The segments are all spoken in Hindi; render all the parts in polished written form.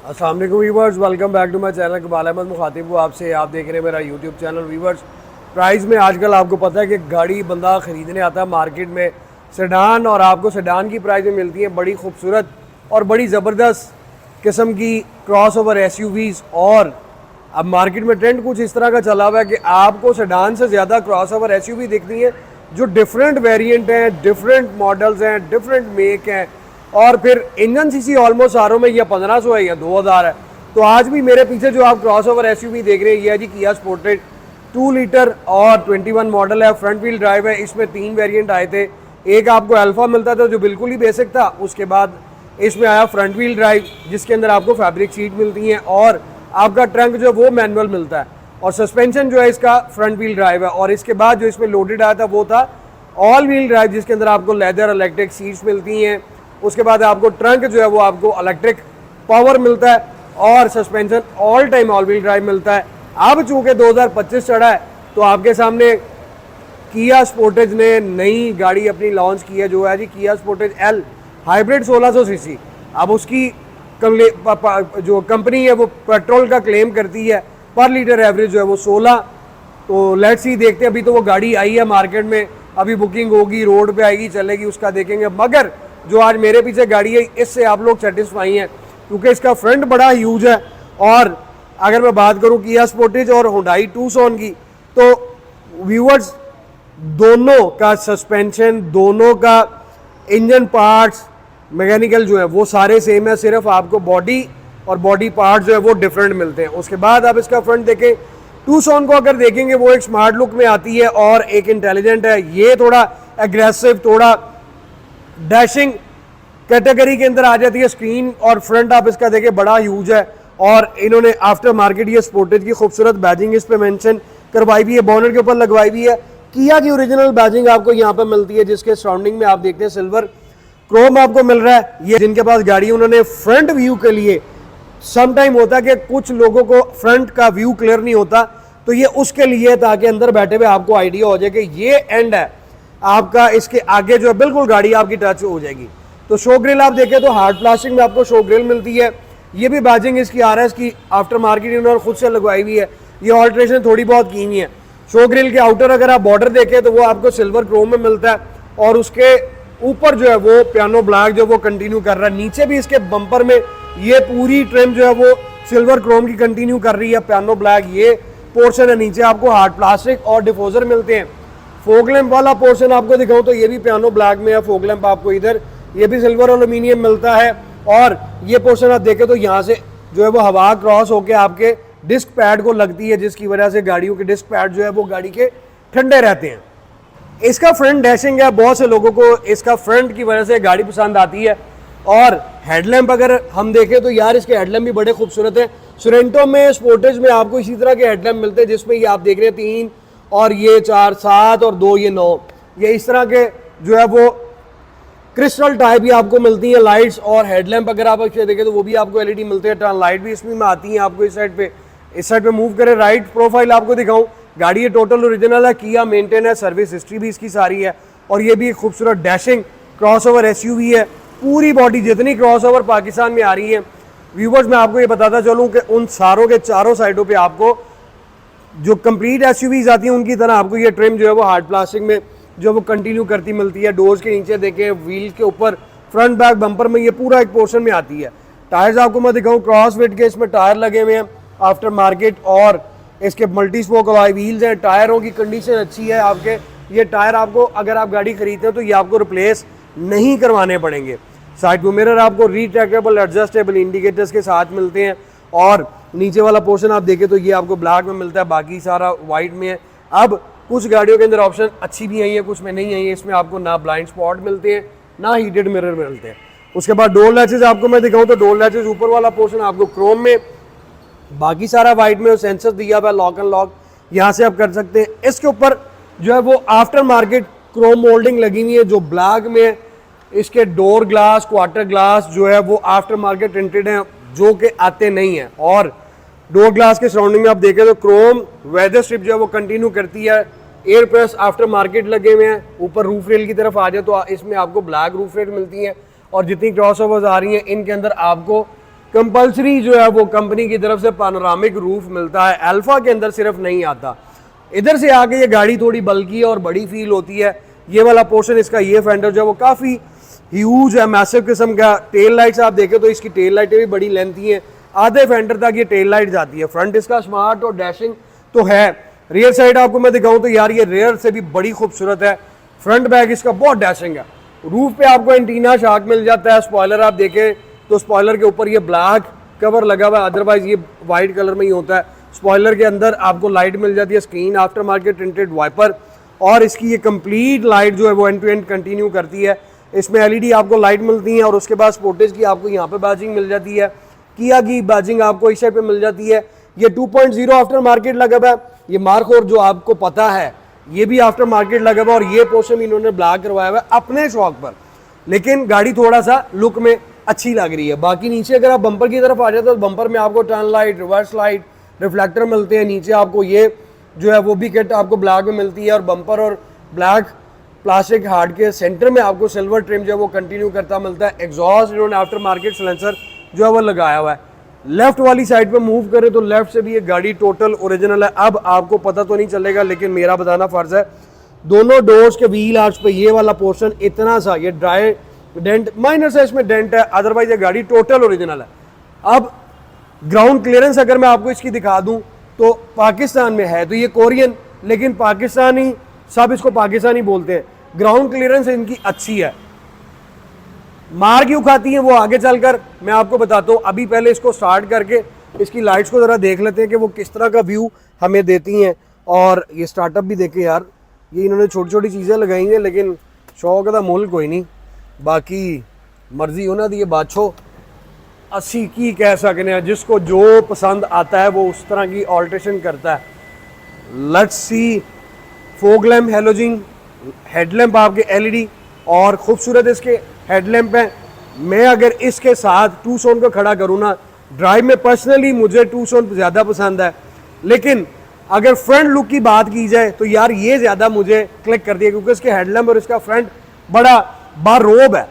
अस्सलाम वालेकुम viewers, welcome back to my channel. Kabal Ahmad मुखातिब हूँ आपसे। आप देख रहे हैं मेरा यूट्यूब चैनल। व्यूवर्स, प्राइस में आजकल आपको पता है कि गाड़ी बंदा ख़रीदने आता है मार्केट में सेडान, और आपको सेडान की प्राइस में मिलती है बड़ी खूबसूरत और बड़ी ज़बरदस्त किस्म की क्रॉस ओवर SUVs। और अब मार्केट में ट्रेंड कुछ इस तरह का चला हुआ है कि आपको सेडान से ज़्यादा क्रॉस ओवर SUV दिखती है जो डिफरेंट वेरिएंट हैं, डिफरेंट मॉडल्स हैं, डिफरेंट मेक हैं, और फिर इंजन सीसी ऑलमोस्ट सारों में या 1500 है या 2000 है। तो आज भी मेरे पीछे जो आप क्रॉस ओवर SUV देख रहे हैं ये है जी किया स्पोर्टेज 2 लीटर और 21 मॉडल है, फ्रंट व्हील ड्राइव है। इसमें 3 वेरिएंट आए थे। एक आपको अल्फा मिलता था जो बिल्कुल ही बेसिक था, उसके बाद इसमें आया फ्रंट व्हील ड्राइव जिसके अंदर आपको फैब्रिक सीट मिलती हैं और आपका ट्रंक जो है वो मैनुअल मिलता है, और सस्पेंशन जो है इसका फ्रंट व्हील ड्राइव है। और इसके बाद जो इसमें लोडेड आया था वो था ऑल व्हील ड्राइव जिसके अंदर आपको लेदर इलेक्ट्रिक सीट्स मिलती हैं। उसके बाद आपको ट्रंक जो है वो आपको इलेक्ट्रिक पावर मिलता है और suspension all time all wheel drive मिलता है। अब चूंकि 2025 चढ़ा है तो आपके सामने किया स्पोर्टेज ने नई गाड़ी अपनी लॉन्च की है जो है जी किया स्पोर्टेज L हाइब्रिड 1600 सीसी। अब उसकी जो कंपनी है वो पेट्रोल का क्लेम करती है पर लीटर एवरेज जो है वो 16। तो लेट्स सी, देखते हैं। अभी तो वो गाड़ी आई है मार्केट में, अभी बुकिंग होगी, रोड पे आएगी, चलेगी, उसका देखेंगे। मगर जो आज मेरे पीछे गाड़ी है इससे आप लोग सेटिस्फाई हैं क्योंकि इसका फ्रंट बड़ा ह्यूज है। और अगर मैं बात करूं किया स्पोर्टेज और हुंडई टूसॉन की, तो व्यूअर्स दोनों का सस्पेंशन, दोनों का इंजन पार्ट्स, मैकेनिकल जो है वो सारे सेम है, सिर्फ आपको बॉडी और बॉडी पार्ट जो है वो डिफरेंट मिलते हैं। उसके बाद आप इसका फ्रंट देखें, टूसॉन को अगर देखेंगे वो एक स्मार्ट लुक में आती है और एक इंटेलिजेंट है। ये थोड़ा एग्रेसिव, थोड़ा डैशिंग कैटेगरी के अंदर आ जाती है। स्क्रीन और फ्रंट आप इसका देखें बड़ा ह्यूज है, और इन्होंने आफ्टर मार्केट ये स्पोर्टेज की खूबसूरत बैजिंग इस पे मेंशन करवाई भी है, बॉनेट के ऊपर लगवाई भी है। किया की ओरिजिनल बैजिंग आपको यहाँ पे मिलती है जिसके सराउंडिंग में आप देखते हैं सिल्वर क्रोम आपको मिल रहा है। ये जिनके पास गाड़ी उन्होंने फ्रंट व्यू के लिए, सम टाइम होता है कि कुछ लोगों को फ्रंट का व्यू क्लियर नहीं होता, तो ये उसके लिए ताकि अंदर बैठे हुए आपको आइडिया हो जाए कि ये एंड है आपका, इसके आगे जो है बिल्कुल गाड़ी आपकी टच हो जाएगी। तो शो ग्रिल आप देखें तो हार्ड प्लास्टिक में आपको शो ग्रिल मिलती है। ये भी बैजिंग इसकी RS की आफ्टर मार्केट इन्होंने खुद से लगवाई हुई है, ये ऑल्ट्रेशन थोड़ी बहुत की हुई है। शो ग्रिल के आउटर अगर आप बॉर्डर देखें तो वो आपको सिल्वर क्रोम में मिलता है, और उसके ऊपर जो है वो पियानो ब्लैक जो वो कंटिन्यू कर रहा है। नीचे भी इसके बम्पर में ये पूरी ट्रिम जो है वो सिल्वर क्रोम की कंटिन्यू कर रही है, पियानो ब्लैक ये पोर्शन है। नीचे आपको हार्ड प्लास्टिक और डिफोजर मिलते हैं। फोग लैंप वाला पोर्शन आपको दिखाऊं तो ये भी पियानो ब्लैक में है। फोग लैंप आपको इधर ये भी सिल्वर एल्यूमिनियम मिलता है, और ये पोर्शन आप देखें तो यहाँ से जो है वो हवा क्रॉस होकर आपके डिस्क पैड को लगती है, जिसकी वजह से गाड़ियों के डिस्क पैड जो है वो गाड़ी के ठंडे रहते हैं। इसका फ्रंट डैशिंग है, बहुत से लोगों को इसका फ्रंट की वजह से गाड़ी पसंद आती है। और हेडलैम्प अगर हम देखें तो यार इसके हेडलैम्प भी बड़े खूबसूरत हैं। सोरेंटो में, स्पोर्टेज में आपको इसी तरह के हेडलैम्प मिलते हैं जिसमें ये आप देख रहे हैं 3 और ये 4, 7 और 2 ये 9, ये इस तरह के जो है वो क्रिस्टल टाइप भी आपको मिलती हैं लाइट्स। और हेडलैम्प अगर आप अच्छे देखें तो वो भी आपको LED मिलते हैं। टर्न लाइट भी इसमें आती हैं आपको इस साइड पे मूव करें। राइट प्रोफाइल आपको दिखाऊं, गाड़ी ये टोटल ओरिजिनल है, किया मेंटेन है, सर्विस हिस्ट्री भी इसकी सारी है। और ये भी एक खूबसूरत डैशिंग क्रॉस ओवर SUV है। पूरी बॉडी जितनी क्रॉस ओवर पाकिस्तान में आ रही है व्यूवर्स, मैं आपको ये बताता चलूँ कि उन सारों के चारों साइडों पे आपको जो कंप्लीट SUVs आती हैं उनकी तरह आपको ये ट्रिम जो है वो हार्ड प्लास्टिक में जो वो कंटिन्यू करती मिलती है। डोर्स के नीचे देखें, व्हील के ऊपर, फ्रंट बैक बम्पर में ये पूरा एक पोर्शन में आती है। टायर्स आपको मैं दिखाऊँ, क्रॉस वेट के इसमें टायर लगे हुए हैं आफ्टर मार्केट, और इसके मल्टी स्पोक अलॉय व्हील्स हैं। टायरों की कंडीशन अच्छी है आपके। ये टायर आपको अगर आप गाड़ी खरीदते हैं तो ये आपको रिप्लेस नहीं करवाने पड़ेंगे। साइड व्यू मिरर आपको रिट्रैक्टेबल एडजस्टेबल इंडिकेटर्स के साथ मिलते हैं, और नीचे वाला पोर्शन आप देखें तो ये आपको ब्लैक में मिलता है, बाकी सारा वाइट में है। अब कुछ गाड़ियों के अंदर ऑप्शन अच्छी भी आई है, कुछ में नहीं आई है। इसमें आपको ना ब्लाइंड स्पॉट मिलते हैं ना हीटेड मिरर मिलते हैं। उसके बाद डोर लैचेज आपको मैं दिखाऊं तो डोर लैचेज ऊपर वाला पोर्शन आपको क्रोम में, बाकी सारा वाइट में, सेंसर दिया हुआ है, लॉक एंड लॉक यहाँ से आप कर सकते हैं। इसके ऊपर जो है वो आफ्टर मार्केट क्रोम मोल्डिंग लगी हुई है जो ब्लैक में है। इसके डोर ग्लास, क्वार्टर ग्लास जो है वो आफ्टर मार्केट प्रिंटेड हैं जो कि आते नहीं हैं। और डोर ग्लास के सराउंडिंग में आप देखें तो क्रोम वेदर स्ट्रिप जो है वो कंटिन्यू करती है। एयर प्रेस आफ्टर मार्केट लगे हुए हैं। ऊपर रूफ रेल की तरफ आ जाए तो इसमें आपको ब्लैक रूफ रेल मिलती है, और जितनी क्रॉस ओवर्स आ रही हैं इनके अंदर आपको कंपल्सरी जो है वो कंपनी की तरफ से पानोरामिक रूफ मिलता है, अल्फा के अंदर सिर्फ नहीं आता। इधर से आके ये गाड़ी थोड़ी बल्की और बड़ी फील होती है। ये वाला पोर्शन इसका, ये फेंडर जो है वो काफ़ी ह्यूज है, मैसिव किस्म का। टेल लाइट्स आप देखें तो इसकी टेल लाइटें भी बड़ी लेंथी हैं, आधे फेंडर तक ये टेल लाइट जाती है। फ्रंट इसका स्मार्ट और डैशिंग तो है। रियर साइड आपको मैं दिखाऊं तो यार ये रेयर से भी बड़ी खूबसूरत है। फ्रंट बैक इसका बहुत डैशिंग है। रूफ पे आपको एंटीना शार्क मिल जाता है। स्पॉइलर आप देखें तो स्पॉइलर के ऊपर ये ब्लैक कवर लगा हुआ है, अदरवाइज ये वाइट कलर में ही होता है। स्पॉइलर के अंदर आपको लाइट मिल जाती है, screen aftermarket tinted wiper, और इसकी ये कंप्लीट लाइट जो है वो एंड टू एंड कंटिन्यू करती है। इसमें एलईडी आपको लाइट मिलती है और उसके बाद स्पोर्टेज की आपको यहाँ पे बैजिंग मिल जाती है, किया की बैजिंग आपको इस साइड पे मिल जाती है। ये 2.0 आफ्टर मार्केट लगा हुआ है। ये मार्क जो आपको पता है ये भी आफ्टर मार्केट लगा हुआ है, और ये पोर्शन इन्होंने ब्लैक करवाया हुआ है अपने शौक पर, लेकिन गाड़ी थोड़ा सा लुक में अच्छी लग रही है। बाकी नीचे अगर आप बम्पर की तरफ आ जाते हो तो बम्पर में आपको turn light, reverse light, reflector मिलते हैं। नीचे आपको ये जो है वो भी किट आपको ब्लैक में मिलती है, और बम्पर और ब्लैक प्लास्टिक हार्ड के सेंटर में आपको सिल्वर ट्रिम जो है वो कंटिन्यू करता मिलता है। एग्जॉस्ट इन्होंने आफ्टर मार्केट सिलेंसर जो है वो लगाया हुआ है। लेफ्ट वाली साइड पे मूव करें तो लेफ्ट से भी ये गाड़ी टोटल ओरिजिनल है। अब आपको पता तो नहीं चलेगा, लेकिन मेरा बताना फर्ज है। दोनों डोर्स के व्हील आर्च पे ये वाला पोर्शन इतना सा ये ड्राई डेंट माइनर सा इसमें डेंट है, अदरवाइज ये गाड़ी टोटल ओरिजिनल है। अब ग्राउंड क्लियरेंस अगर मैं आपको इसकी दिखा दूं तो पाकिस्तान में है तो ये कोरियन, लेकिन पाकिस्तानी सब इसको पाकिस्तानी बोलते हैं। ग्राउंड क्लियरेंस इनकी अच्छी है। मार क्यों खाती है वो आगे चलकर मैं आपको बताता हूँ। अभी पहले इसको स्टार्ट करके इसकी लाइट्स को ज़रा देख लेते हैं कि वो किस तरह का व्यू हमें देती हैं। और ये स्टार्टअप भी देखें यार, ये इन्होंने छोटी छोटी चीज़ें लगाई हैं, लेकिन शौक का मुल्क कोई नहीं, बाकी मर्जी होना दी बादशो अस्सी की कह सकते हैं। जिसको जो पसंद आता है वो उस तरह की ऑल्ट्रेशन करता है। Let's see fog lamp halogen, headlamp आपके एलईडी, और खूबसूरत इसके हेडलैम्प हैं। मैं अगर इसके साथ टू सोन को खड़ा करूँ ना, ड्राइव में पर्सनली मुझे टू सोन ज़्यादा पसंद है, लेकिन अगर फ्रंट लुक की बात की जाए तो यार ये ज़्यादा मुझे क्लिक करती है, क्योंकि इसके हेडलैम्प और इसका फ्रंट बड़ा बारोब है।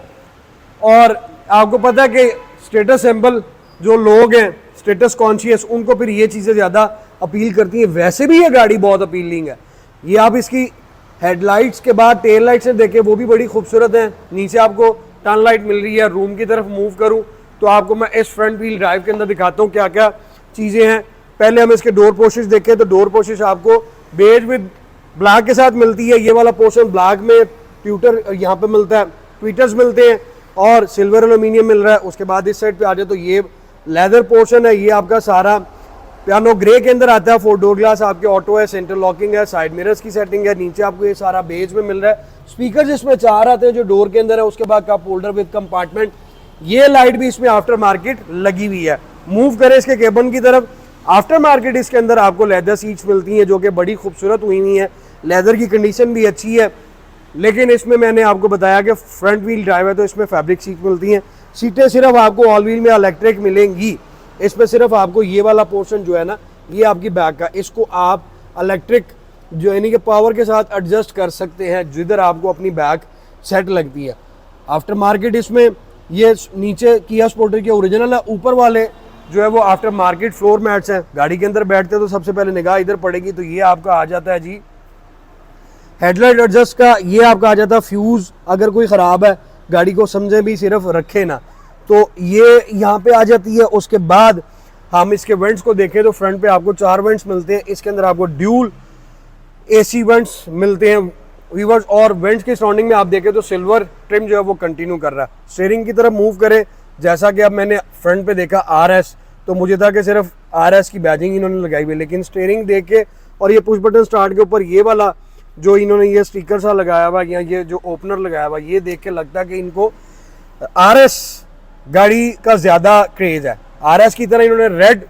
और आपको पता है कि स्टेटस सिंबल जो लोग हैं, स्टेटस कॉन्शियस, उनको फिर ये चीज़ें ज़्यादा अपील करती हैं। वैसे भी ये गाड़ी बहुत अपीलिंग है। ये आप इसकी हेडलाइट्स के बाद टेल लाइट से देखें, वो भी बड़ी खूबसूरत है। नीचे आपको टर्न लाइट मिल रही है। रूम की तरफ मूव करूं तो आपको मैं इस फ्रंट व्हील ड्राइव के अंदर दिखाता हूं क्या क्या चीज़ें हैं। पहले हम इसके डोर पोर्शेस देखें तो डोर पोर्शेस आपको बेज विद ब्लैक के साथ मिलती है। ये वाला पोर्शन ब्लैक में ट्यूटर यहाँ पे मिलता है, ट्वीटर्स मिलते हैं, और सिल्वर एल्यूमिनियम मिल रहा है। उसके बाद इस साइड पे आ जाए तो ये लेदर पोर्शन है। ये आपका सारा पियानो ग्रे के अंदर आता है। 4 डोर ग्लास आपके ऑटो है, सेंटर लॉकिंग है, साइड मिरर्स की सेटिंग है। नीचे आपको ये सारा बेज में मिल रहा है। स्पीकर जिसमें 4 आते हैं जो डोर के अंदर है। उसके बाद कप होल्डर विद कंपार्टमेंट। ये लाइट भी इसमें आफ्टर मार्केट लगी हुई है। मूव करें इसके केबिन की तरफ, आफ्टर मार्केट इसके अंदर आपको लेदर सीट्स मिलती हैं जो कि बड़ी खूबसूरत हुई हुई हैं। लेदर की कंडीशन भी अच्छी है, लेकिन इसमें मैंने आपको बताया कि फ्रंट व्हील ड्राइव है तो इसमें फैब्रिक सीट मिलती हैं। सीटें सिर्फ आपको ऑल व्हील में इलेक्ट्रिक मिलेंगी। इसमें सिर्फ आपको ये वाला पोर्शन जो है ना, ये आपकी बैक का, इसको आप इलेक्ट्रिक जो यानी कि पावर के साथ एडजस्ट कर सकते हैं जिधर आपको अपनी बैक सेट लगती है। आफ्टर मार्केट इसमें ये नीचे किया स्पोर्टर के ओरिजिनल है। ऊपर वाले जो है वो आफ्टर मार्केट फ्लोर मैट्स हैं। गाड़ी के अंदर बैठते तो सबसे पहले निगाह इधर पड़ेगी तो ये आपका आ जाता है जी हेडलाइट एडजस्ट का। ये आपका आ जाता है फ्यूज़, अगर कोई ख़राब है गाड़ी को समझे भी सिर्फ रखे ना, तो ये यहाँ पे आ जाती है। उसके बाद हम इसके वेंट्स को देखें तो फ्रंट पे आपको 4 वेंट्स मिलते हैं। इसके अंदर आपको ड्यूल एसी वेंट्स मिलते हैं व्यूअर्स, और वेंट्स के सराउंडिंग में आप देखें तो सिल्वर ट्रिम जो है वो कंटिन्यू कर रहा है। स्टीयरिंग की तरफ मूव करें, जैसा कि अब मैंने फ्रंट पे देखा RS, तो मुझे था कि सिर्फ RS की बैजिंग इन्होंने लगाई हुई, लेकिन स्टीयरिंग देख के और ये पुश बटन स्टार्ट के ऊपर ये वाला जो इन्होंने ये स्टिकर सा लगाया हुआ या ये जो ओपनर लगाया हुआ, ये देख के लगता है कि इनको RS गाड़ी का ज़्यादा क्रेज़ है। RS की तरह इन्होंने रेड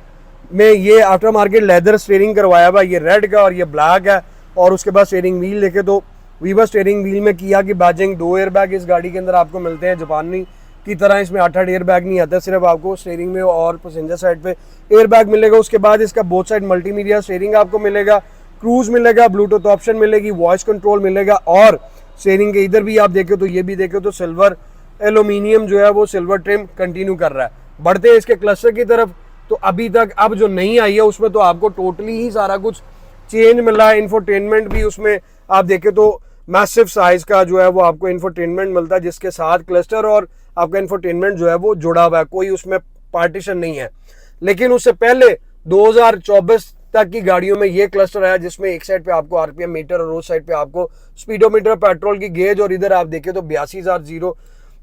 में ये आफ्टर मार्केट लेदर स्टीयरिंग करवाया हुआ, ये रेड का और ये ब्लैक है। और उसके बाद स्टीयरिंग व्हील देखे तो वीवर स्टीयरिंग व्हील में किया कि बैजिंग 2 एयर बैग इस गाड़ी के अंदर आपको मिलते हैं। जापानी की तरह इसमें 8 एयर बैग नहीं आता, सिर्फ आपको स्टीयरिंग में और पैसेंजर साइड पे एयर बैग मिलेगा। उसके बाद इसका बोथ साइड मल्टीमीडिया स्टीयरिंग आपको मिलेगा, क्रूज मिलेगा, ब्लूटूथ ऑप्शन मिलेगी, वॉइस कंट्रोल मिलेगा। और स्टीयरिंग के इधर भी आप देखें तो ये भी देखें तो सिल्वर एल्यूमिनियम जो है वो सिल्वर ट्रिम कंटिन्यू कर रहा है। बढ़ते हैं इसके क्लस्टर की तरफ, तो अभी तक अब जो नहीं आई है उसमें तो आपको टोटली ही सारा कुछ चेंज मिल रहा है। इंफोटेनमेंट भी उसमें आप देखें तो मैसिव साइज का जो है वो आपको इंफोटेनमेंट मिलता है, जिसके साथ क्लस्टर और आपका इंफोटेनमेंट जो है वो जुड़ा हुआ है, कोई उसमें पार्टीशन नहीं है। लेकिन उससे पहले 2024 तक की गाड़ियों में ये क्लस्टर आया, जिसमें एक साइड पे आपको आरपीएम मीटर और उस साइड पे आपको स्पीडोमीटर, पेट्रोल की गेज, और इधर आप देखें तो 82,000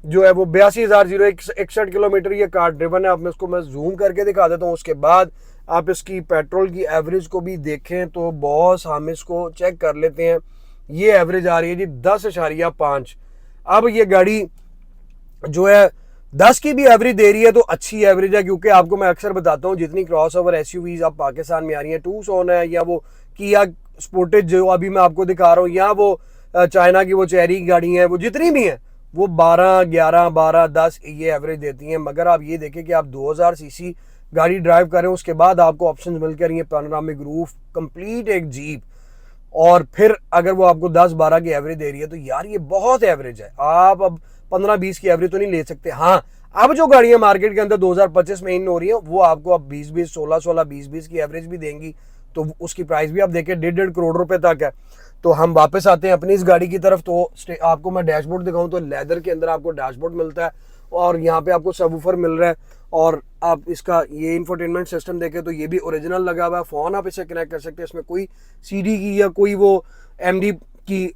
जो है वो 82,061 किलोमीटर ये कार ड्रिवन है। अब मैं जूम करके दिखा देता हूँ। उसके बाद आप इसकी पेट्रोल की एवरेज को भी देखें तो बॉस हम इसको चेक कर लेते हैं। ये एवरेज आ रही है जी 10.5। अब ये गाड़ी जो है 10 की भी एवरेज दे रही है तो अच्छी एवरेज है, क्योंकि आपको मैं अक्सर बताता हूँ जितनी क्रॉस ओवर एसयूवीज आप पाकिस्तान में आ रही हैं, टूसॉन है या वो किया स्पोर्टेज जो अभी मैं आपको दिखा रहा हूँ, या वो चाइना की वो चेरी गाड़ी है, वो जितनी भी हैं वो 12, 11, 12, 10 ये एवरेज देती हैं। मगर आप ये देखें कि आप 2000 सीसी गाड़ी ड्राइव करें, उसके बाद आपको ऑप्शन मिल कर रही है पैनोरामिक रूफ, कंप्लीट एक जीप, और फिर अगर वो आपको 10-12 की एवरेज दे रही है तो यार ये बहुत एवरेज है। आप अब 15-20 की एवरेज तो नहीं ले सकते। हाँ, अब जो गाड़ियां मार्केट के अंदर 2025 में इन हो रही है वो आपको अब 20-20, 16-16, 20-20 की एवरेज भी देंगी, तो उसकी प्राइस भी आप देखें 1.5 करोड़ रुपए तक है। तो हम वापस आते हैं अपनी इस गाड़ी की तरफ। तो आपको मैं डैशबोर्ड दिखाऊं तो लेदर के अंदर आपको डैशबोर्ड मिलता है, और यहाँ पे आपको सबवूफर मिल रहा है, और आप इसका ये इंफोटेनमेंट सिस्टम देखें तो ये भी ओरिजिनल लगा हुआ है। फोन आप इसे कनेक्ट कर सकते हैं, इसमें कोई सीडी की या कोई वो एमडी की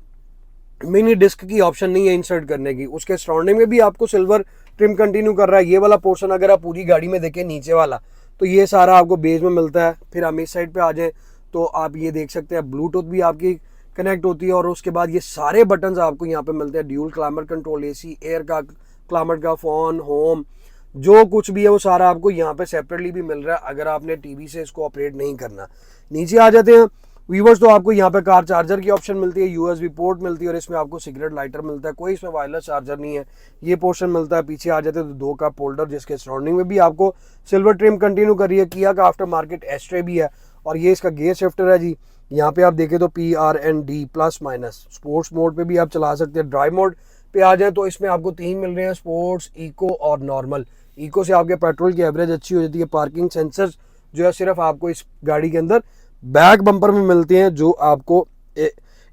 मिनी डिस्क की ऑप्शन नहीं है इंसर्ट करने की। उसके सराउंडिंग में भी आपको सिल्वर ट्रिम कंटिन्यू कर रहा है। ये वाला पोर्शन अगर आप पूरी गाड़ी में देखें नीचे वाला, तो ये सारा आपको बेस में मिलता है। फिर हम इस साइड पे आ जाएं तो आप ये देख सकते हैं ब्लूटूथ भी आपकी कनेक्ट होती है, और उसके बाद ये सारे बटन्स आपको यहाँ पे मिलते हैं। Dual climate control, AC, air का क्लाइमेट का, फोन, होम, जो कुछ भी है वो सारा आपको यहाँ पे सेपरेटली भी मिल रहा है अगर आपने टीवी से इसको ऑपरेट नहीं करना। नीचे आ जाते हैं व्यूवर्स, तो आपको यहाँ पे कार चार्जर की ऑप्शन मिलती है, यूएसबी पोर्ट मिलती है, और इसमें आपको सिगरेट लाइटर मिलता है। कोई इसमें वायरलेस चार्जर नहीं है, ये पोर्शन मिलता है। पीछे आ जाते हैं तो 2 का होल्डर, जिसके सराउंडिंग में भी आपको सिल्वर ट्रिम कंटिन्यू कर रही है। किया का आफ्टर मार्केट एस्ट्रे भी है, और ये इसका गियर शिफ्टर है जी। यहाँ पे आप देखें तो PRND plus minus, sports mode पे भी आप चला सकते हैं। ड्राइव मोड पे आ जाए तो इसमें आपको 3 मिल रहे हैं, स्पोर्ट्स, इको और नॉर्मल। इको से आपके पेट्रोल की एवरेज अच्छी हो जाती है। पार्किंग सेंसर जो है सिर्फ आपको इस गाड़ी के अंदर बैक बम्पर में मिलते हैं, जो आपको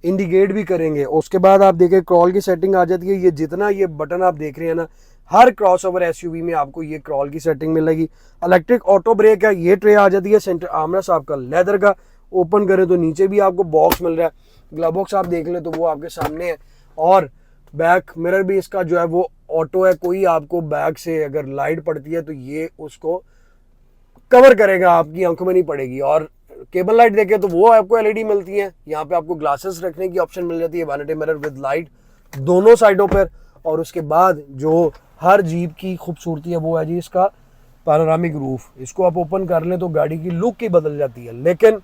इंडिकेट भी करेंगे। उसके बाद आप देखें क्रॉल की सेटिंग आ जाती है। ये जितना ये बटन आप देख रहे हैं ना, हर क्रॉसओवर एसयूवी में आपको ये क्रॉल की सेटिंग मिलेगी। इलेक्ट्रिक ऑटो ब्रेक है, ये ट्रे आ जाती है। सेंटर आर्मरेस्ट आपका लेदर का, ओपन करें तो नीचे भी आपको बॉक्स मिल रहा है। ग्लव बॉक्स आप देख लें तो वो आपके सामने है, और बैक मिरर भी इसका जो है वो ऑटो है। कोई आपको बैक से अगर लाइट पड़ती है तो ये उसको कवर करेगा, आपकी आंखों में नहीं पड़ेगी। और केबल लाइट देखें तो वो आपको एलईडी मिलती है। यहाँ पे आपको ग्लासेस रखने की ऑप्शन मिल जाती है, वैनिटी मिरर विद लाइट दोनों साइडों पर। और उसके बाद जो हर जीप की खूबसूरती है वो है जी इसका पैनोरामिक रूफ। इसको आप ओपन कर लें तो गाड़ी की लुक ही बदल जाती है। लेकिन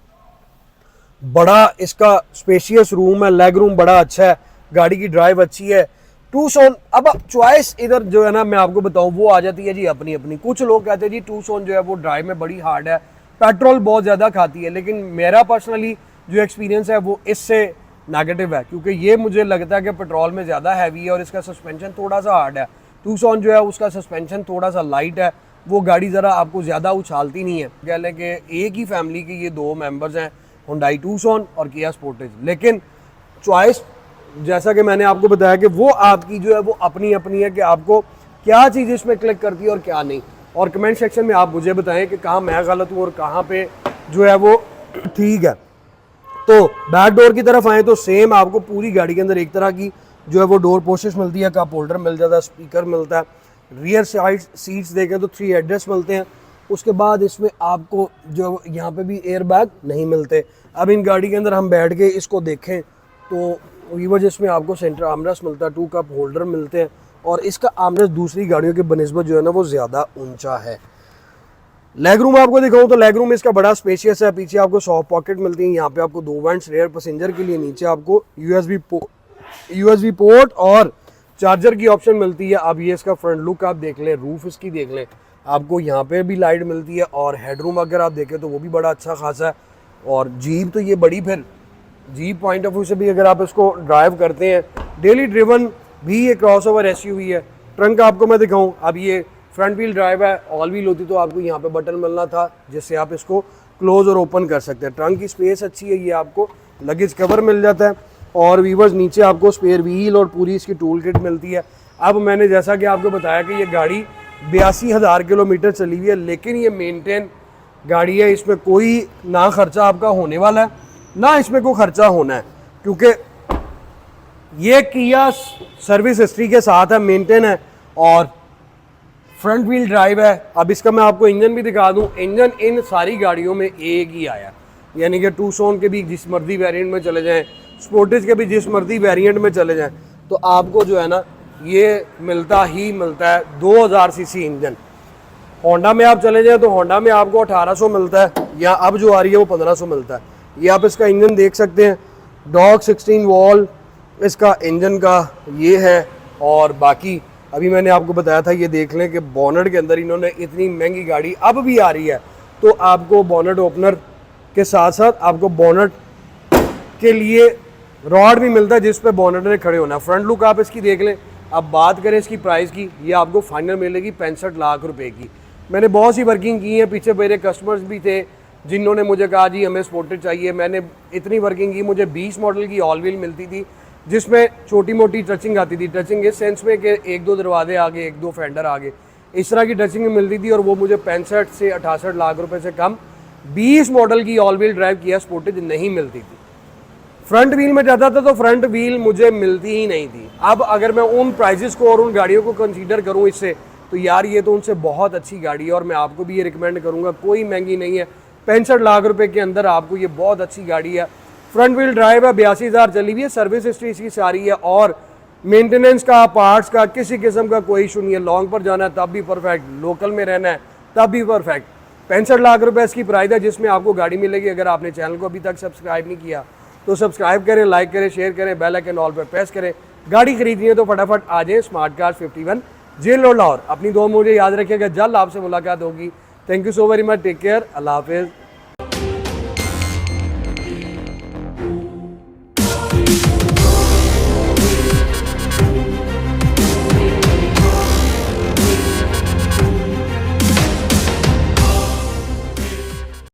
बड़ा इसका स्पेशियस रूम है, लेग रूम बड़ा अच्छा है, गाड़ी की ड्राइव अच्छी है। टूसॉन, अब चॉइस इधर जो है ना मैं आपको बताऊं वो आ जाती है जी अपनी अपनी। कुछ लोग कहते हैं जी टूसॉन जो है वो ड्राइव में बड़ी हार्ड है, पेट्रोल बहुत ज़्यादा खाती है, लेकिन मेरा पर्सनली जो एक्सपीरियंस है वो इससे नेगेटिव है, क्योंकि ये मुझे लगता है कि पेट्रोल में ज़्यादा हैवी है और इसका सस्पेंशन थोड़ा सा हार्ड है। टूसॉन जो है उसका सस्पेंशन थोड़ा सा लाइट है, वो गाड़ी ज़रा आपको ज़्यादा उछालती नहीं है। कह लें कि एक ही फैमिली के ये 2 मेंबर्स हैं, हुंडई टूसॉन और किया स्पोर्टेज। लेकिन चॉइस जैसा कि मैंने आपको बताया कि वो आपकी जो है वो अपनी अपनी है कि आपको क्या चीज़ इसमें क्लिक करती है और क्या नहीं। और कमेंट सेक्शन में आप मुझे बताएं कि कहाँ मैं गलत हूँ और कहाँ पे जो है वो ठीक है। तो बैक डोर की तरफ आए तो सेम आपको पूरी गाड़ी के अंदर एक तरह की जो है वो डोर पोस्टर्स मिलती है, कप होल्डर मिल जाता है, स्पीकर मिलता है। रियर साइड सीट्स देखें तो 3 एडजस्ट मिलते हैं। उसके बाद इसमें आपको जो यहाँ पे भी एयर बैग नहीं मिलते। अब इन गाड़ी के अंदर हम बैठ के इसको देखें तो वीवर जिसमें आपको सेंटर आर्मरेस्ट मिलता है, 2 कप होल्डर मिलते हैं, और इसका आर्मरेस्ट दूसरी गाड़ियों के बनिस्बत जो है ना वो ज़्यादा ऊंचा है। लेग रूम आपको दिखाऊं तो लेग रूम इसका बड़ा स्पेशियस है। पीछे आपको सॉफ्ट पॉकेट मिलती है, यहाँ पे आपको 2 वेंट्स रेयर पैसेंजर के लिए, नीचे आपको यूएसबी पोर्ट और चार्जर की ऑप्शन मिलती है। अब ये इसका फ्रंट लुक आप देख लें, रूफ इसकी देख लें, आपको यहाँ पे भी लाइट मिलती है, और हेडरूम अगर आप देखें तो वो भी बड़ा अच्छा खासा है। और जीप तो ये बड़ी, फिर जीप पॉइंट ऑफ व्यू से भी अगर आप इसको ड्राइव करते हैं, डेली ड्रिवन भी ये क्रॉसओवर एसयूवी है। ट्रंक आपको मैं दिखाऊं, अब ये फ्रंट व्हील ड्राइव है, ऑल व्हील होती तो आपको यहाँ पे बटन मिलना था जिससे आप इसको क्लोज और ओपन कर सकते हैं। ट्रंक की स्पेस अच्छी है, ये आपको लगेज कवर मिल जाता है और वीवर्स नीचे आपको स्पेयर व्हील और पूरी इसकी टूल किट मिलती है। अब मैंने जैसा कि आपको बताया कि ये गाड़ी 82,000 किलोमीटर चली हुई है, लेकिन ये मेंटेन गाड़ी है, इसमें कोई ना खर्चा आपका होने वाला है ना इसमें कोई खर्चा होना है, क्योंकि ये किया सर्विस हिस्ट्री के साथ है, मेंटेन है और फ्रंट व्हील ड्राइव है। अब इसका मैं आपको इंजन भी दिखा दूं। इंजन इन सारी गाड़ियों में एक ही आया, यानी कि टूसॉन के भी जिस मर्जी वेरिएंट में चले जाएं, स्पोर्टेज के भी जिस मर्जी वेरिएंट में चले जाएं, तो आपको जो है ना ये मिलता ही मिलता है 2000 सीसी इंजन। होंडा में आप चले जाएं तो होंडा में आपको 1800 मिलता है, या अब जो आ रही है वो 1500 मिलता है। ये आप इसका इंजन देख सकते हैं, डॉग 16 वॉल इसका इंजन का ये है। और बाकी अभी मैंने आपको बताया था, ये देख लें कि बोनट के अंदर इन्होंने इतनी महंगी गाड़ी अब भी आ रही है तो आपको बोनट ओपनर के साथ साथ आपको बोनट के लिए रॉड भी मिलता है जिस पे बोनट ने खड़े होना। फ्रंट लुक आप इसकी देख लें। अब बात करें इसकी प्राइस की, ये आपको फाइनल मिलेगी 65 लाख रुपए की। मैंने बहुत सी वर्किंग की है, पीछे मेरे कस्टमर्स भी थे जिन्होंने मुझे कहा जी हमें स्पोर्टेज चाहिए। मैंने इतनी वर्किंग की, मुझे 20 मॉडल की ऑल व्हील मिलती थी जिसमें छोटी मोटी टचिंग आती थी। टचिंग इस सेंस में कि एक दो दरवाजे आगे, एक दो फेंडर आगे, इस तरह की टचिंग मिलती थी और वो मुझे 65 से 68 लाख रुपए से कम 20 मॉडल की ऑल व्हील ड्राइव किया स्पोर्टेज नहीं मिलती थी। फ्रंट व्हील में जाता था तो फ्रंट व्हील मुझे मिलती ही नहीं थी। अब अगर मैं उन प्राइजेस को और उन गाड़ियों को कंसीडर करूं इससे, तो यार ये तो उनसे बहुत अच्छी गाड़ी है और मैं आपको भी ये रिकमेंड करूंगा, कोई महंगी नहीं है। 65 लाख रुपए के अंदर आपको ये बहुत अच्छी गाड़ी है। फ्रंट व्हील ड्राइव है, 82,000 चली हुई है, सर्विस हिस्ट्री इसकी सारी है और मेंटेनेंस का, पार्ट्स का, किसी किस्म का कोई इशू नहीं है। लॉन्ग पर जाना है तब भी परफेक्ट, लोकल में रहना है तब भी परफेक्ट। 65 लाख रुपए इसकी प्राइस है जिसमें आपको गाड़ी मिलेगी। अगर आपने चैनल को अभी तक सब्सक्राइब नहीं किया तो सब्सक्राइब करें, लाइक करें, शेयर करें, बेल आइकन ऑल पर प्रेस करें। गाड़ी खरीदनी है तो फटाफट आ जाए Smart Cars 51 jail road Lahore. अपनी दुआ मुझे याद रखिएगा, जल्द आपसे मुलाकात होगी। Thank you so very much, take care, अल्लाह हाफिज़।